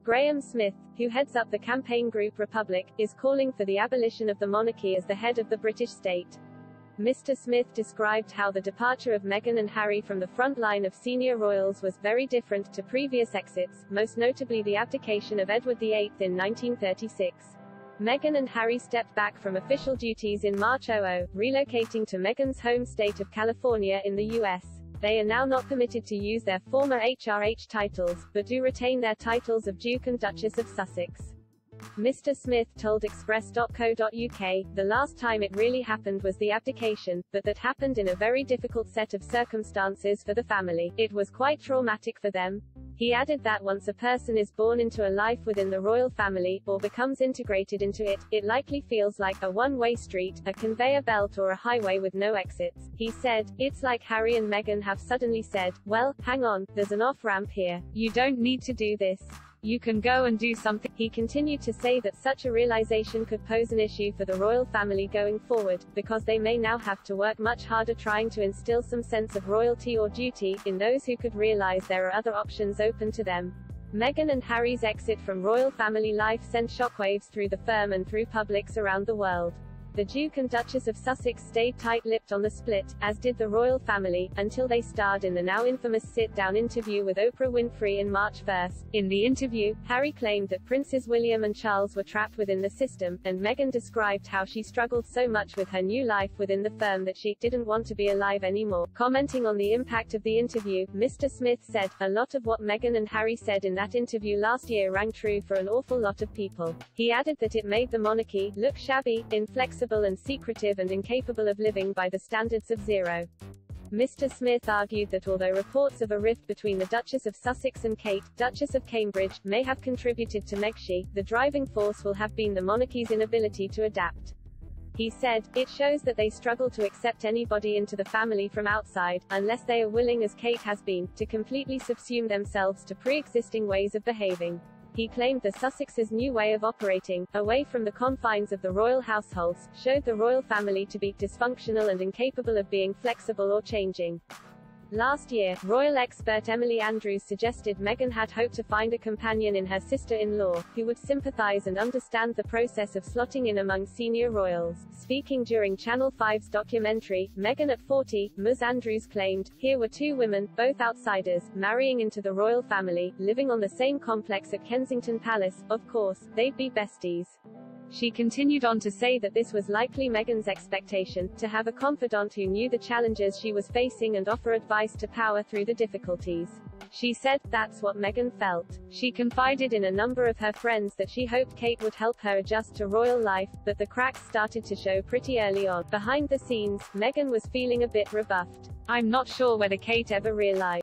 Graham Smith, who heads up the campaign group Republic, is calling for the abolition of the monarchy as the head of the British state. Mr. Smith described how the departure of Meghan and Harry from the front line of senior royals was very different to previous exits, most notably the abdication of Edward VIII in 1936. Meghan and Harry stepped back from official duties in March 2000, relocating to Meghan's home state of California in the U.S. They are now not permitted to use their former HRH titles, but do retain their titles of Duke and Duchess of Sussex. Mr. Smith told Express.co.uk, the last time it really happened was the abdication, but that happened in a very difficult set of circumstances for the family. It was quite traumatic for them. He added that once a person is born into a life within the royal family, or becomes integrated into it, it likely feels like a one-way street, a conveyor belt or a highway with no exits. He said, "It's like Harry and Meghan have suddenly said, well, hang on, there's an off-ramp here. You don't need to do this. You can go and do something." He continued to say that such a realization could pose an issue for the royal family going forward, because they may now have to work much harder trying to instill some sense of royalty or duty in those who could realize there are other options open to them. Meghan and Harry's exit from royal family life sent shockwaves through the firm and through publics around the world. The Duke and Duchess of Sussex stayed tight-lipped on the split, as did the royal family, until they starred in the now infamous sit-down interview with Oprah Winfrey in March 1. In the interview, Harry claimed that Princes William and Charles were trapped within the system, and Meghan described how she struggled so much with her new life within the firm that she didn't want to be alive anymore. Commenting on the impact of the interview, Mr. Smith said, "A lot of what Meghan and Harry said in that interview last year rang true for an awful lot of people." He added that it made the monarchy look shabby, inflexible and secretive and incapable of living by the standards of zero. Mr. Smith argued that although reports of a rift between the Duchess of Sussex and Kate, Duchess of Cambridge, may have contributed to Megxi, the driving force will have been the monarchy's inability to adapt. He said, "It shows that they struggle to accept anybody into the family from outside, unless they are willing, as Kate has been, to completely subsume themselves to pre-existing ways of behaving." He claimed the Sussexes' new way of operating, away from the confines of the royal households, showed the royal family to be dysfunctional and incapable of being flexible or changing. Last year, royal expert Emily Andrews suggested Meghan had hoped to find a companion in her sister-in-law, who would sympathize and understand the process of slotting in among senior royals. Speaking during Channel 5's documentary, Meghan at 40, Ms. Andrews claimed, "Here were two women, both outsiders, marrying into the royal family, living on the same complex at Kensington Palace. Of course, they'd be besties." She continued on to say that this was likely Meghan's expectation, to have a confidant who knew the challenges she was facing and offer advice to power through the difficulties. She said, "That's what Meghan felt." She confided in a number of her friends that she hoped Kate would help her adjust to royal life, but the cracks started to show pretty early on. Behind the scenes, Meghan was feeling a bit rebuffed. "I'm not sure whether Kate ever realized